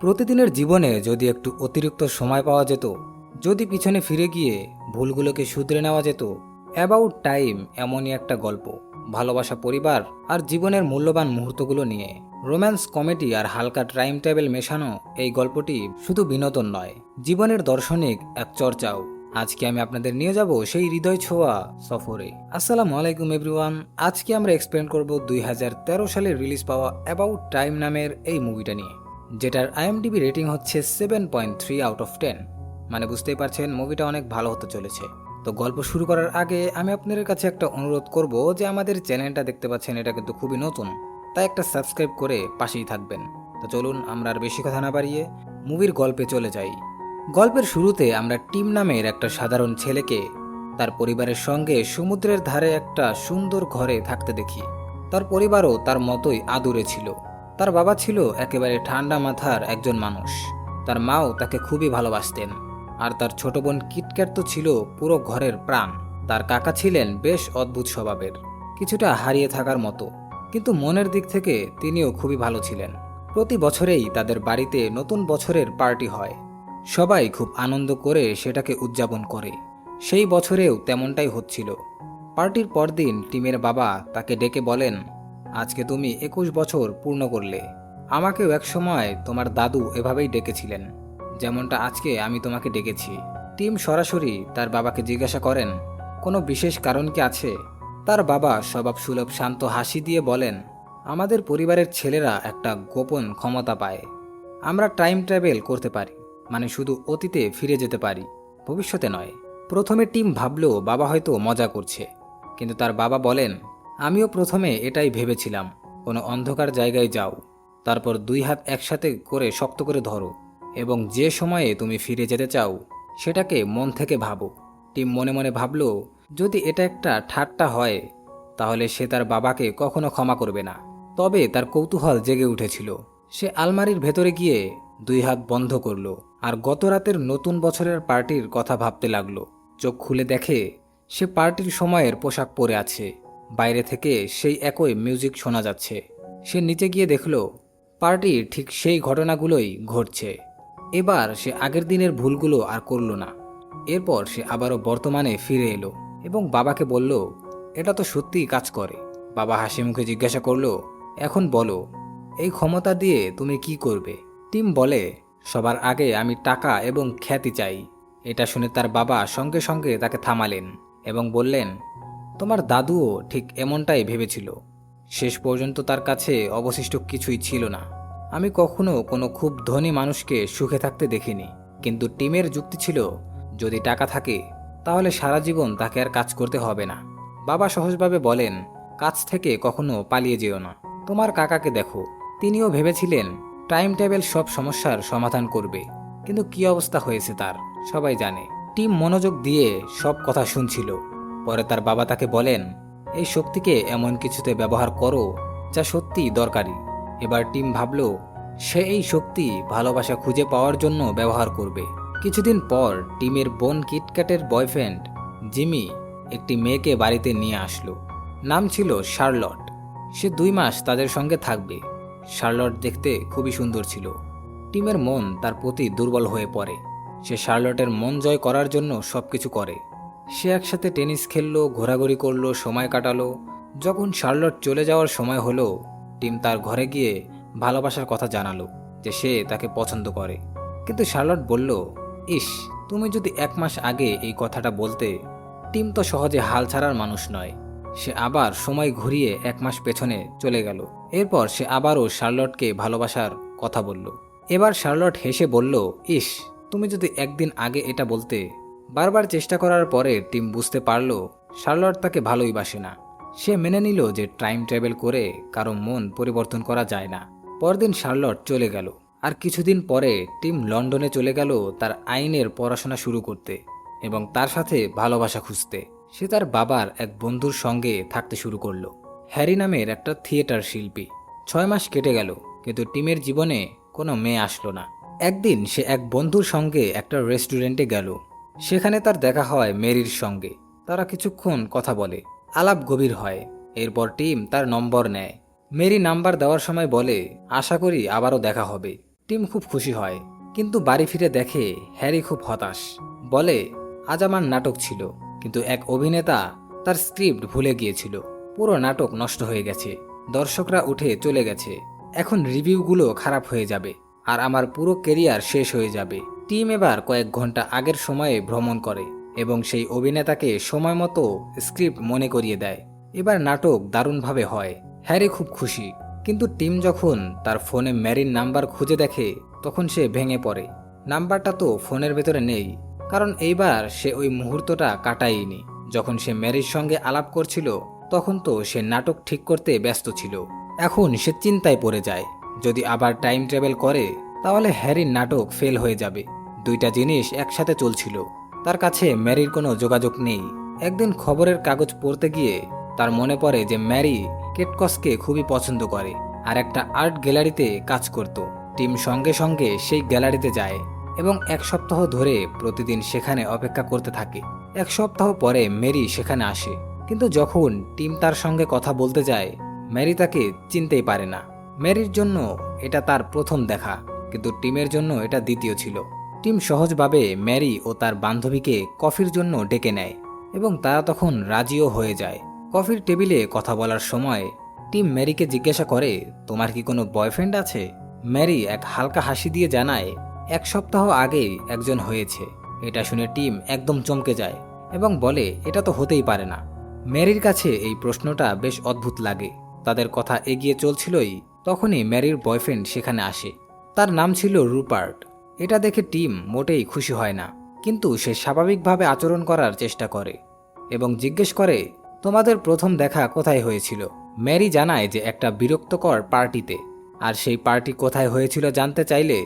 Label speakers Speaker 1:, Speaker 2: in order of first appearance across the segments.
Speaker 1: প্রতিদিনের জীবনে যদি একটু অতিরিক্ত সময় পাওয়া যেত, যদি পিছনে ফিরে গিয়ে ভুলগুলোকে শুধরে নেওয়া যেত। অ্যাবাউট টাইম এমনই একটা গল্প, ভালোবাসা, পরিবার আর জীবনের মূল্যবান মুহূর্তগুলো নিয়ে। রোম্যান্স, কমেডি আর হালকা টাইম টেবিল মেশানো এই গল্পটি শুধু বিনোদন নয়, জীবনের দার্শনিক এক চর্চাও। আজকে আমি আপনাদের নিয়ে যাব সেই হৃদয় ছোঁয়া সফরে। আসসালামু আলাইকুম এভরিওয়ান। আজকে আমরা এক্সপ্লেন করব 2013 সালে রিলিজ পাওয়া অ্যাবাউট টাইম নামের এই মুভিটা নিয়ে, যেটার আইএমডিবি রেটিং হচ্ছে 7.3 আউট অফ 10। মানে বুঝতেই পারছেন মুভিটা অনেক ভালো হতে চলেছে। তো গল্প শুরু করার আগে আমি আপনাদের কাছে একটা অনুরোধ করব যে আমাদের চ্যানেলটা দেখতে পাচ্ছেন এটা কিন্তু খুবই নতুন, তাই একটা সাবস্ক্রাইব করে পাশেই থাকবেন। তো চলুন আমরা আর বেশি কথা না বাড়িয়ে মুভির গল্পে চলে যাই। গল্পের শুরুতে আমরা টিম নামের একটা সাধারণ ছেলেকে তার পরিবারের সঙ্গে সমুদ্রের ধারে একটা সুন্দর ঘরে থাকতে দেখি। তার পরিবারও তার মতোই আদুরে ছিল। তার বাবা ছিল একেবারে ঠান্ডা মাথার একজন মানুষ, তার মাও তাকে খুবই ভালোবাসতেন, আর তার ছোট বোন কিটক্যাট তো ছিল পুরো ঘরের প্রাণ। তার কাকা ছিলেন বেশ অদ্ভুত স্বভাবের, কিছুটা হারিয়ে থাকার মতো, কিন্তু মনের দিক থেকে তিনিও খুবই ভালো ছিলেন। প্রতি বছরেই তাদের বাড়িতে নতুন বছরের পার্টি হয়, সবাই খুব আনন্দ করে সেটাকে উদযাপন করে। সেই বছরেও তেমনটাই হচ্ছিল। পার্টির পরদিন টিমের বাবা তাকে ডেকে বলেন, আজকে তুমি 21 বছর পূর্ণ করলে। আমাকেও একসময় তোমার দাদু এভাবেই ডেকেছিলেন, যেমনটা আজকে আমি তোমাকে ডেকেছি। টিম সরাসরি তার বাবাকে জিজ্ঞাসা করেন, কোনো বিশেষ কারণ কি আছে? তার বাবা স্বভাবসুলভ শান্ত হাসি দিয়ে বলেন, আমাদের পরিবারের ছেলেরা একটা গোপন ক্ষমতা পায়। আমরা টাইম ট্রাভেল করতে পারি, মানে শুধু অতীতে ফিরে যেতে পারি, ভবিষ্যতে নয়। প্রথমে টিম ভাবল বাবা হয়তো মজা করছে, কিন্তু তার বাবা বলেন, আমিও প্রথমে এটাই ভেবেছিলাম। কোনো অন্ধকার জায়গায় যাও, তারপর 2 হাত একসাথে করে শক্ত করে ধরো, এবং যে সময়ে তুমি ফিরে যেতে চাও সেটাকে মন থেকে ভাবো। টিম মনে মনে ভাবল, যদি এটা একটা ঠাট্টা হয় তাহলে সে তার বাবাকে কখনো ক্ষমা করবে না। তবে তার কৌতূহল জেগে উঠেছিল। সে আলমারির ভেতরে গিয়ে 2 হাত বন্ধ করল আর গত রাতের নতুন বছরের পার্টির কথা ভাবতে লাগলো। চোখ খুলে দেখে সে পার্টির সময়ের পোশাক পরে আছে। বাইরে থেকে সেই একই মিউজিক শোনা যাচ্ছে। সে নিচে গিয়ে দেখল পার্টির ঠিক সেই ঘটনাগুলোই ঘটছে। এবার সে আগের দিনের ভুলগুলো আর করল না। এরপর সে আবারও বর্তমানে ফিরে এলো এবং বাবাকে বলল, এটা তো সত্যিই কাজ করে। বাবা হাসি মুখে জিজ্ঞাসা করল, এখন বলো, এই ক্ষমতা দিয়ে তুমি কি করবে? টিম বলে, সবার আগে আমি টাকা এবং খ্যাতি চাই। এটা শুনে তার বাবা সঙ্গে সঙ্গে তাকে থামালেন এবং বললেন, তোমার দাদুও ঠিক এমনটাই ভেবেছিল। শেষ পর্যন্ত তার কাছে অবশিষ্ট কিছুই ছিল না। আমি কখনো কোনো খুব ধনী মানুষকে সুখে থাকতে দেখিনি, কিন্তু টিমের যুক্তি ছিল, যদি টাকা থাকে তাহলে সারা জীবন তাকে আর কাজ করতে হবে না। বাবা সহজভাবে বলেন, কাজ থেকে কখনো পালিয়ে যেও না। তোমার কাকাকে দেখো, তিনিও ভেবেছিলেন টাইম টেবিল সব সমস্যার সমাধান করবে, কিন্তু কি অবস্থা হয়েছে তার সবাই জানে। টিম মনোযোগ দিয়ে সব কথা শুনছিল। পরে তার বাবা তাকে বলেন, এই শক্তিকে এমন কিছুতে ব্যবহার করো যা সত্যিই দরকারি। এবার টিম ভাবল সে এই শক্তি ভালোবাসা খুঁজে পাওয়ার জন্য ব্যবহার করবে। কিছুদিন পর টিমের বোন কিটক্যাটের বয়ফ্রেন্ড জিমি একটি মেয়েকে বাড়িতে নিয়ে আসলো। নাম ছিল শার্লট। সে 2 মাস তাদের সঙ্গে থাকবে। শার্লট দেখতে খুবই সুন্দর ছিল। টিমের মন তার প্রতি দুর্বল হয়ে পড়ে। সে শার্লটের মন জয় করার জন্য সবকিছু করে। সে একসাথে টেনিস খেললো, ঘোরাঘুরি করলো, সময় কাটালো। যখন শার্লট চলে যাওয়ার সময় হলো, টিম তার ঘরে গিয়ে ভালোবাসার কথা জানালো যে সে তাকে পছন্দ করে। কিন্তু শার্লট বলল, ইস, তুমি যদি 1 মাস আগে এই কথাটা বলতে। টিম তো সহজে হাল ছাড়ার মানুষ নয়। সে আবার সময় ঘুরিয়ে 1 মাস পেছনে চলে গেল। এরপর সে আবারও শার্লটকে ভালোবাসার কথা বলল। এবার শার্লট হেসে বলল, ইস, তুমি যদি একদিন আগে এটা বলতে। বারবার চেষ্টা করার পরে টিম বুঝতে পারল শার্লট তাকে ভালোই বাসে না। সে মেনে নিল যে টাইম ট্রাভেল করে কারো মন পরিবর্তন করা যায় না। পরদিন শার্লট চলে গেল, আর কিছুদিন পরে টিম লন্ডনে চলে গেল তার আইনের পড়াশোনা শুরু করতে এবং তার সাথে ভালোবাসা খুঁজতে। সে তার বাবার এক বন্ধুর সঙ্গে থাকতে শুরু করলো, হ্যারি নামের একটা থিয়েটার শিল্পী। 6 মাস কেটে গেল, কিন্তু টিমের জীবনে কোনো মেয়ে আসলো না। একদিন সে এক বন্ধুর সঙ্গে একটা রেস্টুরেন্টে গেল। সেখানে তার দেখা হয় মেরির সঙ্গে। তারা কিছুক্ষণ কথা বলে, আলাপ গভীর হয়। এরপর টিম তার নম্বর নেয়। মেরি নাম্বার দেওয়ার সময় বলে, আশা করি আবারও দেখা হবে। টিম খুব খুশি হয়, কিন্তু বাড়ি ফিরে দেখে হ্যারি খুব হতাশ। বলে, আজ আমার নাটক ছিল, কিন্তু এক অভিনেতা তার স্ক্রিপ্ট ভুলে গিয়েছিল। পুরো নাটক নষ্ট হয়ে গেছে, দর্শকরা উঠে চলে গেছে, এখন রিভিউগুলো খারাপ হয়ে যাবে, আর আমার পুরো ক্যারিয়ার শেষ হয়ে যাবে। টিম এবার কয়েক ঘন্টা আগের সময়ে ভ্রমণ করে এবং সেই অভিনেতাকে সময় মতো স্ক্রিপ্ট মনে করিয়ে দেয়। এবার নাটক দারুণভাবে হয়। হ্যারি খুব খুশি, কিন্তু টিম যখন তার ফোনে ম্যারির নাম্বার খুঁজে দেখে তখন সে ভেঙে পড়ে। নাম্বারটা তো ফোনের ভেতরে নেই, কারণ এইবার সে ওই মুহূর্তটা কাটায়নি। যখন সে ম্যারির সঙ্গে আলাপ করছিল তখন তো সে নাটক ঠিক করতে ব্যস্ত ছিল। এখন সে চিন্তায় পড়ে যায়, যদি আবার টাইম ট্রাভেল করে তাহলে হ্যারির নাটক ফেল হয়ে যাবে। দুইটা জিনিস একসাথে চলছিল, তার কাছে ম্যারির কোনো যোগাযোগ নেই। একদিন খবরের কাগজ পড়তে গিয়ে তার মনে পড়ে যে ম্যারি কেটকসকে খুবই পছন্দ করে আর একটা আর্ট গ্যালারিতে কাজ করত। টিম সঙ্গে সঙ্গে সেই গ্যালারিতে যায় এবং এক সপ্তাহ ধরে প্রতিদিন সেখানে অপেক্ষা করতে থাকে। এক সপ্তাহ পরে ম্যারি সেখানে আসে, কিন্তু যখন টিম তার সঙ্গে কথা বলতে যায় ম্যারি তাকে চিনতেই পারে না। ম্যারির জন্য এটা তার প্রথম দেখা, কিন্তু টিমের জন্য এটা দ্বিতীয় ছিল। টিম সহজভাবে ম্যারি ও তার বান্ধবীকে কফির জন্য ডেকে নেয় এবং তারা তখন রাজিও হয়ে যায়। কফির টেবিলে কথা বলার সময় টিম ম্যারিকে জিজ্ঞাসা করে, তোমার কি কোনো বয়ফ্রেন্ড আছে? ম্যারি এক হালকা হাসি দিয়ে জানায়, এক সপ্তাহ আগেই একজন হয়েছে। এটা শুনে টিম একদম চমকে যায় এবং বলে, এটা তো হতেই পারে না। ম্যারির কাছে এই প্রশ্নটা বেশ অদ্ভুত লাগে। তাদের কথা এগিয়ে চলছিলই তখনই ম্যারির বয়ফ্রেন্ড সেখানে আসে। তার নাম ছিল রুপার্ট। এটা দেখে টিম মোটেই খুশি হয় না, কিন্তু সে স্বাভাবিকভাবে আচরণ করার চেষ্টা করে এবং জিজ্ঞেস করে, তোমাদের প্রথম দেখা কোথায় হয়েছিল? ম্যারি জানায় যে একটা বিরক্তকর পার্টিতে। আর সেই পার্টি কোথায় হয়েছিল জানতে চাইলে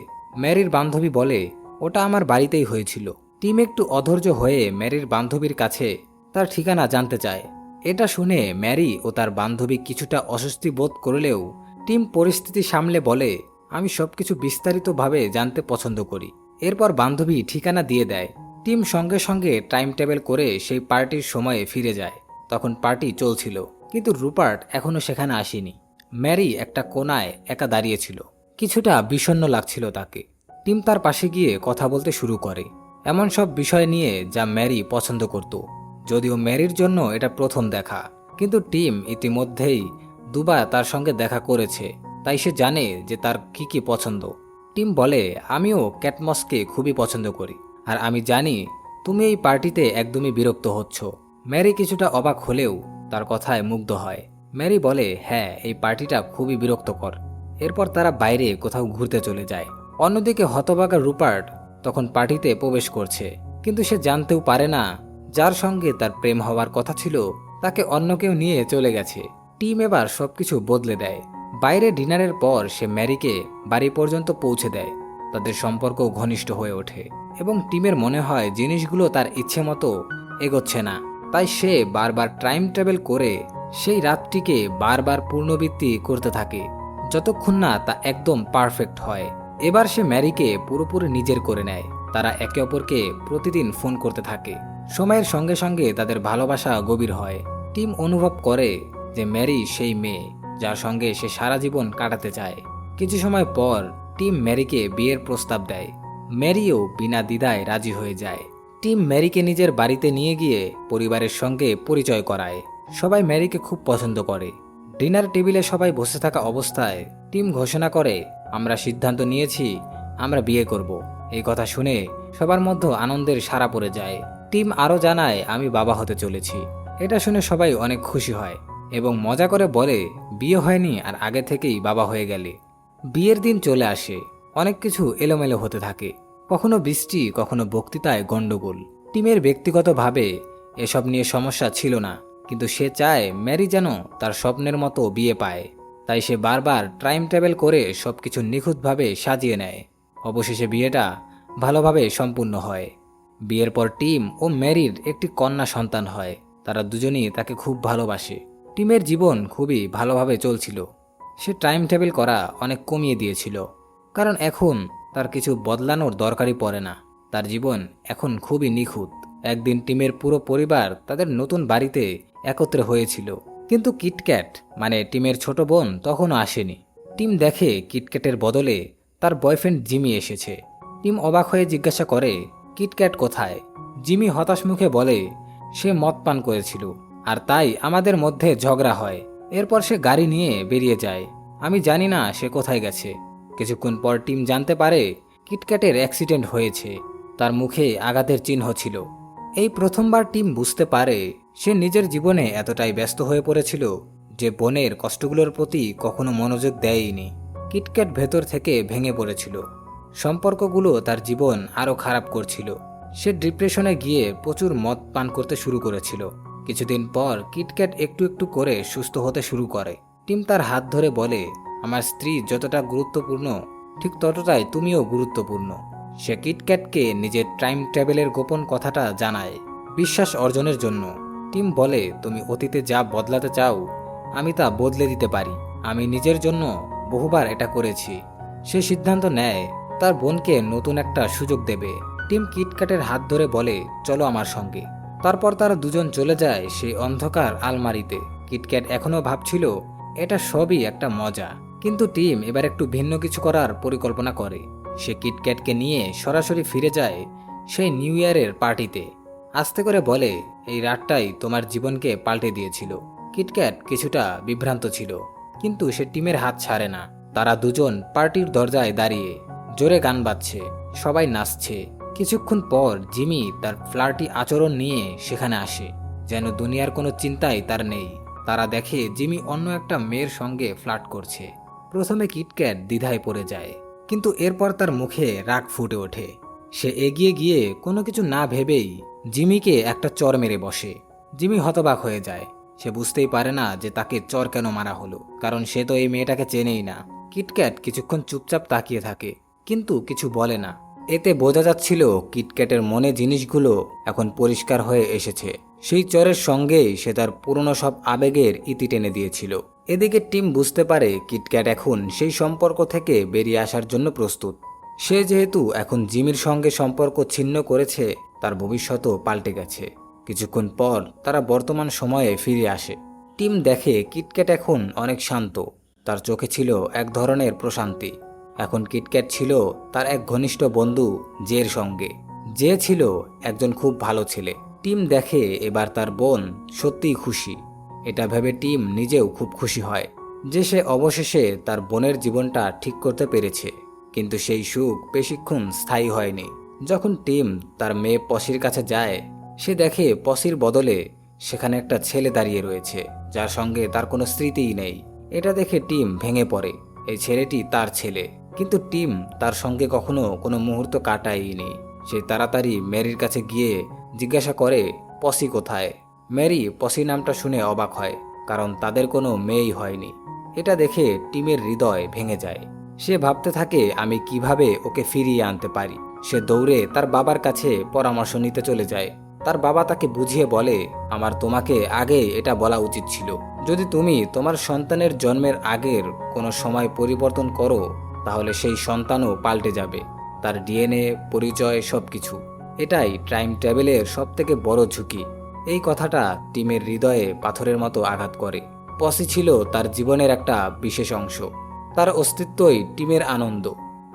Speaker 1: ম্যারির বান্ধবী বলে, ওটা আমার বাড়িতেই হয়েছিল। টিম একটু অধৈর্য হয়ে ম্যারির বান্ধবীর কাছে তার ঠিকানা জানতে চায়। এটা শুনে ম্যারি ও তার বান্ধবী কিছুটা অস্বস্তি বোধ করলেও টিম পরিস্থিতি সামলে বলে, আমি সবকিছু বিস্তারিতভাবে জানতে পছন্দ করি। এরপর বান্ধবী ঠিকানা দিয়ে দেয়। টিম সঙ্গে সঙ্গে টাইম টেবিল করে সেই পার্টির সময়ে ফিরে যায়। তখন পার্টি চলছিল, কিন্তু রুপার্ট এখনো সেখানে আসেনি। ম্যারি একটা কোনায় একা দাঁড়িয়েছিল, কিছুটা বিষণ্ণ লাগছিল তাকে। টিম তার পাশে গিয়ে কথা বলতে শুরু করে, এমন সব বিষয় নিয়ে যা ম্যারি পছন্দ করত। যদিও ম্যারির জন্য এটা প্রথম দেখা, কিন্তু টিম ইতিমধ্যেই দুবার তার সঙ্গে দেখা করেছে, তাই সে জানে যে তার কি কি পছন্দ। টিম বলে, আমিও ক্যাটমসকে খুবই পছন্দ করি, আর আমি জানি তুমি এই পার্টিতে একদমই বিরক্ত হচ্ছ। ম্যারি কিছুটা অবাক হলেও তার কথায় মুগ্ধ হয়। ম্যারি বলে, হ্যাঁ, এই পার্টিটা খুবই বিরক্তকর। এরপর তারা বাইরে কোথাও ঘুরতে চলে যায়। অন্যদিকে হতভাগা রুপার্ট তখন পার্টিতে প্রবেশ করছে, কিন্তু সে জানতেও পারে না যার সঙ্গে তার প্রেম হওয়ার কথা ছিল তাকে অন্য কেউ নিয়ে চলে গেছে। টিম এবার সবকিছু বদলে দেয়। বাইরে ডিনারের পর সে ম্যারিকে বাড়ি পর্যন্ত পৌঁছে দেয়। তাদের সম্পর্ক ঘনিষ্ঠ হয়ে ওঠে এবং টিমের মনে হয় জিনিসগুলো তার ইচ্ছে মতো এগোচ্ছে না, তাই সে বারবার টাইম ট্রাভেল করে সেই রাতটিকে বারবার পুনরাবৃত্তি করতে থাকে যতক্ষণ না তা একদম পারফেক্ট হয়। এবার সে ম্যারিকে পুরোপুরি নিজের করে নেয়। তারা একে অপরকে প্রতিদিন ফোন করতে থাকে। সময়ের সঙ্গে সঙ্গে তাদের ভালোবাসা গভীর হয়। টিম অনুভব করে যে ম্যারি সেই মেয়ে যার সঙ্গে সে সারা জীবন কাটাতে চায়। কিছু সময় পর টিম ম্যারিকে বিয়ের প্রস্তাব দেয়। ম্যারিও বিনা দ্বিধায় রাজি হয়ে যায়। টিম ম্যারিকে নিজের বাড়িতে নিয়ে গিয়ে পরিবারের সঙ্গে পরিচয় করায়। সবাই ম্যারিকে খুব পছন্দ করে। ডিনার টেবিলে সবাই বসে থাকা অবস্থায় টিম ঘোষণা করে, আমরা সিদ্ধান্ত নিয়েছি আমরা বিয়ে করব। এই কথা শুনে সবার মধ্যে আনন্দের সাড়া পড়ে যায়। টিম আরও জানায়, আমি বাবা হতে চলেছি। এটা শুনে সবাই অনেক খুশি হয় এবং মজা করে বলে, বিয়ে হয়নি আর আগে থেকেই বাবা হয়ে গেলে। বিয়ের দিন চলে আসে। অনেক কিছু এলোমেলো হতে থাকে, কখনো বৃষ্টি, কখনো বক্তৃতায় গণ্ডগোল। টিমের ব্যক্তিগতভাবে এসব নিয়ে সমস্যা ছিল না, কিন্তু সে চায় ম্যারি যেন তার স্বপ্নের মতো বিয়ে পায়। তাই সে বারবার টাইম ট্রাভেল করে সবকিছু নিখুঁতভাবে সাজিয়ে নেয়। অবশেষে বিয়েটা ভালোভাবে সম্পূর্ণ হয়। বিয়ের পর টিম ও ম্যারির একটি কন্যা সন্তান হয়। তারা দুজনেই তাকে খুব ভালোবাসে। টিমের জীবন খুবই ভালোভাবে চলছিল। সে টাইম ট্রাভেল করা অনেক কমিয়ে দিয়েছিল, কারণ এখন তার কিছু বদলানোর দরকারই পড়ে না। তার জীবন এখন খুবই নিখুঁত। একদিন টিমের পুরো পরিবার তাদের নতুন বাড়িতে একত্রে হয়েছিল, কিন্তু কিটক্যাট মানে টিমের ছোট বোন তখনও আসেনি। টিম দেখে কিটক্যাটের বদলে তার বয়ফ্রেন্ড জিমি এসেছে। টিম অবাক হয়ে জিজ্ঞাসা করে, কিটক্যাট কোথায়? জিমি হতাশ মুখে বলে, সে মদ পান করেছিল আর তাই আমাদের মধ্যে ঝগড়া হয়। এরপর সে গাড়ি নিয়ে বেরিয়ে যায়। আমি জানি না সে কোথায় গেছে। কিছুক্ষণ পর টিম জানতে পারে কিটক্যাটের অ্যাক্সিডেন্ট হয়েছে। তার মুখে আঘাতের চিহ্ন ছিল। এই প্রথমবার টিম বুঝতে পারে সে নিজের জীবনে এতটাই ব্যস্ত হয়ে পড়েছিল যে বোনের কষ্টগুলোর প্রতি কখনো মনোযোগ দেয়নি। কিটক্যাট ভেতর থেকে ভেঙে পড়েছিল। সম্পর্কগুলো তার জীবন আরও খারাপ করছিল। সে ডিপ্রেশনে গিয়ে প্রচুর মদ পান করতে শুরু করেছিল। কিছুদিন পর কিটক্যাট একটু একটু করে সুস্থ হতে শুরু করে। টিম তার হাত ধরে বলে, আমার স্ত্রী যতটা গুরুত্বপূর্ণ ঠিক ততটাই তুমিও গুরুত্বপূর্ণ। সে কিটক্যাটকে নিজের টাইম ট্রাভেলের গোপন কথাটা জানায় বিশ্বাস অর্জনের জন্য। টিম বলে, তুমি অতীতে যা বদলাতে চাও আমি তা বদলে দিতে পারি। আমি নিজের জন্য বহুবার এটা করেছি। সে সিদ্ধান্ত নেয় তার বোনকে নতুন একটা সুযোগ দেবে। টিম কিটক্যাটের হাত ধরে বলে, চলো আমার সঙ্গে। তারপর তারা দুজন চলে যায় সেই অন্ধকার আলমারিতে। কিটক্যাট এখনো ভাবছিল এটা সবই একটা মজা, কিন্তু টিম এবার একটু ভিন্ন কিছু করার পরিকল্পনা করে। সে কিটক্যাটকে নিয়ে সরাসরি ফিরে যায় সেই নিউ ইয়ারের পার্টিতে। আস্তে করে বলে, এই রাতটাই তোমার জীবনকে পাল্টে দিয়েছিল। কিটক্যাট কিছুটা বিভ্রান্ত ছিল, কিন্তু সে টিমের হাত ছাড়ে না। তারা দুজন পার্টির দরজায় দাঁড়িয়ে, জোরে গান বাজছে, সবাই নাচছে। কিছুক্ষণ পর জিমি তার ফ্লার্টি আচরণ নিয়ে সেখানে আসে, যেন দুনিয়ার কোনো চিন্তাই তার নেই। তারা দেখে জিমি অন্য একটা মেয়ের সঙ্গে ফ্লার্ট করছে। প্রথমে কিটক্যাট দ্বিধায় পড়ে যায়, কিন্তু এরপর তার মুখে রাগ ফুটে ওঠে। সে এগিয়ে গিয়ে কোনো কিছু না ভেবেই জিমিকে একটা চর মেরে বসে। জিমি হতবাক হয়ে যায়। সে বুঝতেই পারে না যে তাকে চর কেন মারা হলো, কারণ সে তো এই মেয়েটাকে চেনেই না। কিটক্যাট কিছুক্ষণ চুপচাপ তাকিয়ে থাকে, কিন্তু কিছু বলে না। এতে বোঝা যাচ্ছিল কিটক্যাটের মনে জিনিসগুলো এখন পরিষ্কার হয়ে এসেছে। সেই চরের সঙ্গেই সে তার পুরনো সব আবেগের ইতি টেনে দিয়েছিল। এদিকে টিম বুঝতে পারে কিটক্যাট এখন সেই সম্পর্ক থেকে বেরিয়ে আসার জন্য প্রস্তুত। সে যেহেতু এখন জিমির সঙ্গে সম্পর্ক ছিন্ন করেছে, তার ভবিষ্যতও পাল্টে গেছে। কিছুক্ষণ পর তারা বর্তমান সময়ে ফিরে আসে। টিম দেখে কিটক্যাট এখন অনেক শান্ত। তার চোখে ছিল এক ধরনের প্রশান্তি। এখন কিটক্যাট ছিল তার এক ঘনিষ্ঠ বন্ধু জের সঙ্গে। জে ছিল একজন খুব ভালো ছেলে। টিম দেখে এবার তার বোন সত্যিই খুশি। এটা ভেবে টিম নিজেও খুব খুশি হয় যে সে অবশেষে তার বোনের জীবনটা ঠিক করতে পেরেছে। কিন্তু সেই সুখ বেশিক্ষণ স্থায়ী হয়নি। যখন টিম তার মেয়ে পসির কাছে যায়, সে দেখে পসির বদলে সেখানে একটা ছেলে দাঁড়িয়ে রয়েছে, যার সঙ্গে তার কোনো স্মৃতিই নেই। এটা দেখে টিম ভেঙে পড়ে। এই ছেলেটি তার ছেলে, কিন্তু টিম তার সঙ্গে কখনো কোনো মুহূর্ত কাটায়নি। সে তাড়াতাড়ি ম্যারির কাছে গিয়ে জিজ্ঞাসা করে, পসি কোথায়? ম্যারি পসি নামটা শুনে অবাক হয়, কারণ তাদের কোনো মেয়েই হয়নি। এটা দেখে টিমের হৃদয় ভেঙে যায়। সে ভাবতে থাকে, আমি কিভাবে ওকে ফিরিয়ে আনতে পারি। সে দৌড়ে তার বাবার কাছে পরামর্শ নিতে চলে যায়। তার বাবা তাকে বুঝিয়ে বলে, আমার তোমাকে আগে এটা বলা উচিত ছিল। যদি তুমি তোমার সন্তানের জন্মের আগের কোনো সময় পরিবর্তন করো, তাহলে সেই সন্তানও পাল্টে যাবে, তার ডিএনএ, পরিচয়, সবকিছু। এটাই টাইম ট্রাভেলের সবথেকে বড় ঝুঁকি। এই কথাটা টিমের হৃদয়ে পাথরের মতো আঘাত করে। পসি ছিল তার জীবনের একটা বিশেষ অংশ। তার অস্তিত্বই টিমের আনন্দ।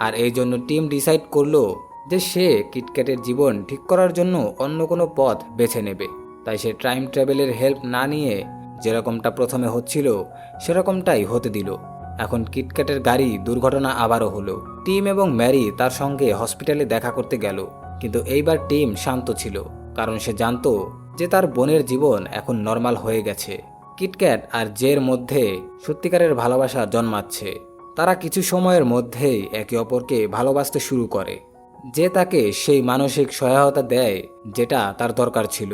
Speaker 1: আর এই জন্য টিম ডিসাইড করলো যে সে কিটক্যাটের জীবন ঠিক করার জন্য অন্য কোনো পথ বেছে নেবে। তাই সে টাইম ট্রাভেলের হেল্প না নিয়ে যেরকমটা প্রথমে হচ্ছিল সেরকমটাই হতে দিল। এখন কিটক্যাটের গাড়ি দুর্ঘটনা আবারও হলো। টিম এবং ম্যারি তার সঙ্গে হসপিটালে দেখা করতে গেল, কিন্তু এইবার টিম শান্ত ছিল, কারণ সে জানতো যে তার বোনের জীবন এখন নর্মাল হয়ে গেছে। কিটক্যাট আর জের মধ্যে সত্যিকারের ভালোবাসা জন্মাচ্ছে। তারা কিছু সময়ের মধ্যেই একে অপরকে ভালোবাসতে শুরু করে। যে তাকে সেই মানসিক সহায়তা দেয় যেটা তার দরকার ছিল।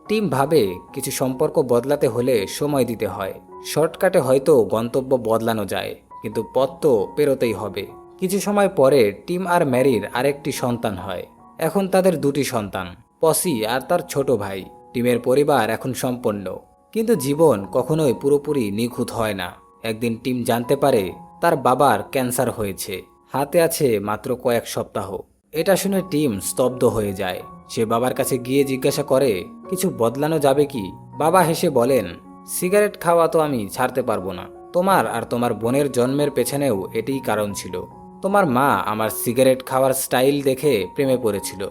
Speaker 1: টিম ভাবে কিছু সম্পর্ক বদলাতে হলে সময় দিতে হয়। শর্টকাটে হয়তো গন্তব্য বদলানো যায়, কিন্তু পথ তো পেরোতেই হবে। কিছু সময় পরে টিম আর ম্যারির আরেকটি সন্তান হয়। এখন তাদের দুটি সন্তান, পসি আর তার ছোট ভাই। টিমের পরিবার এখন সম্পন্ন, কিন্তু জীবন কখনোই পুরোপুরি নিখুঁত হয় না। একদিন টিম জানতে পারে তার বাবার ক্যান্সার হয়েছে। হাতে আছে মাত্র কয়েক সপ্তাহ। এটা শুনে টিম স্তব্ধ হয়ে যায়। সে বাবার কাছে গিয়ে জিজ্ঞাসা করে, কিছু বদলানো যাবে কি? বাবা হেসে বলেন, সিগারেট খাওয়া তো আমি ছাড়তে পারবো না। তোমার আর তোমার বোনের জন্মের পেছনেও এটিই কারণ ছিল। তোমার মা আমার সিগারেট খাওয়ার স্টাইল দেখে প্রেমে পড়েছিল,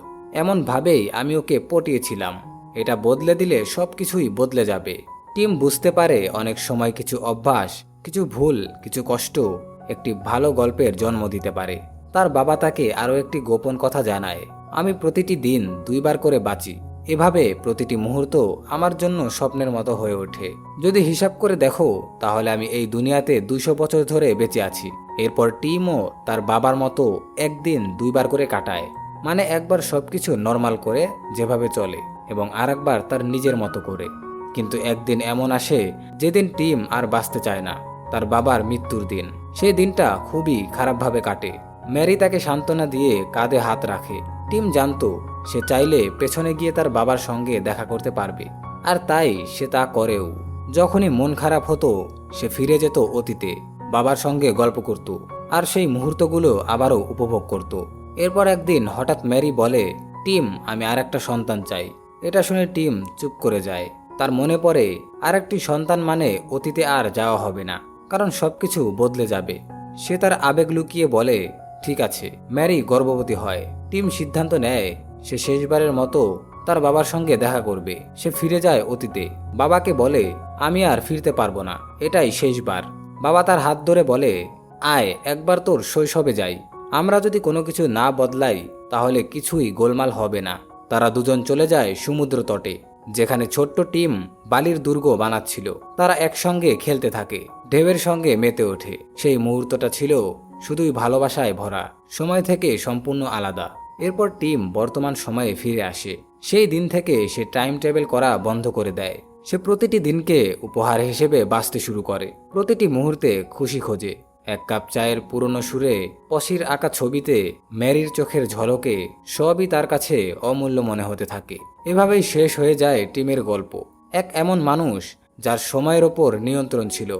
Speaker 1: এমন ভাবেই আমি ওকে পটিয়েছিলাম। এটা বদলে দিলে সবকিছুই বদলে যাবে। টিম বুঝতে পারে অনেক সময় কিছু অভ্যাস, কিছু ভুল, কিছু কষ্ট একটি ভালো গল্পের জন্ম দিতে পারে। তার বাবা তাকে আরও একটি গোপন কথা জানায়, আমি প্রতিটি দিন 2বার করে বাঁচি। এভাবে প্রতিটি মুহূর্ত আমার জন্য স্বপ্নের মতো হয়ে ওঠে। যদি হিসাব করে দেখো তাহলে আমি এই দুনিয়াতে 200 বছর ধরে বেঁচে আছি। এরপর টিমও তার বাবার মতো একদিন 2বার করে কাটায়, মানে একবার সবকিছু নর্মাল করে যেভাবে চলে এবং আরেকবার তার নিজের মতো করে। কিন্তু একদিন এমন আসে যেদিন টিম আর বাঁচতে চায় না, তার বাবার মৃত্যুর দিন। সেই দিনটা খুবই খারাপভাবে কাটে। ম্যারি তাকে সান্ত্বনা দিয়ে কাঁধে হাত রাখে। টিম জানতো সে চাইলে পেছনে গিয়ে তার বাবার সঙ্গে দেখা করতে পারবে, আর তাই সে তা করেও। যখনই মন খারাপ হতো সে ফিরে যেত অতীতে, বাবার সঙ্গে গল্প করত আর সেই মুহূর্তগুলো আবারও উপভোগ করত। এরপর একদিন হঠাৎ ম্যারি বলে, টিম, আমি আর একটা সন্তান চাই। এটা শুনে টিম চুপ করে যায়। তার মনে পড়ে আরেকটি সন্তান মানে অতীতে আর যাওয়া হবে না, কারণ সবকিছু বদলে যাবে। সে তার আবেগ লুকিয়ে বলে, ঠিক আছে। ম্যারি গর্ভবতী হয়। টিম সিদ্ধান্ত নেয় সে শেষবারের মতো তার বাবার সঙ্গে দেখা করবে। সে ফিরে যায় অতীতে, বাবাকে বলে, আমি আর ফিরতে পারবো না, এটাই শেষবার। বাবা তার হাত ধরে বলে, আয় একবার তোর শৈশবে যাই। আমরা যদি কোনো কিছু না বদলাই তাহলে কিছুই গোলমাল হবে না। তারা দুজন চলে যায় সমুদ্র তটে, যেখানে ছোট্ট টিম বালির দুর্গ বানাচ্ছিল। তারা একসঙ্গে খেলতে থাকে, ঢেউয়ের সঙ্গে মেতে ওঠে। সেই মুহূর্তটা ছিল শুধুই ভালোবাসায় ভরা, সময় থেকে সম্পূর্ণ আলাদা। এরপর টিম বর্তমান সময়ে ফিরে আসে। সেই দিন থেকে সে টাইম ট্রাভেল করা বন্ধ করে দেয়। সে প্রতিটি দিনকে উপহার হিসেবে বাঁচতে শুরু করে, প্রতিটি মুহূর্তে খুশি খোঁজে। এক কাপ চায়ের পুরনো সুরে, পশির আঁকা ছবিতে, ম্যারির চোখের ঝলকে, সবই তার কাছে অমূল্য মনে হতে থাকে। এভাবেই শেষ হয়ে যায় টিমের গল্প। এক এমন মানুষ যার সময়ের ওপর নিয়ন্ত্রণ ছিল,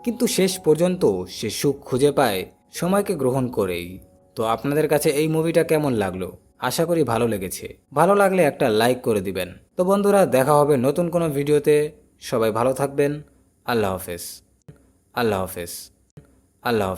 Speaker 1: কিন্তু শেষ পর্যন্ত সে সুখ খুঁজে পায় সময়কে গ্রহণ করেই। তো আপনাদের কাছে এই মুভিটা কেমন লাগলো? আশা করি ভালো লেগেছে। ভালো লাগলে একটা লাইক করে দিবেন। তো বন্ধুরা, দেখা হবে নতুন কোনো ভিডিওতে। সবাই ভালো থাকবেন। আল্লাহ হাফেজ। আল্লাহ হাফেজ। আল্লাহ হাফেজ।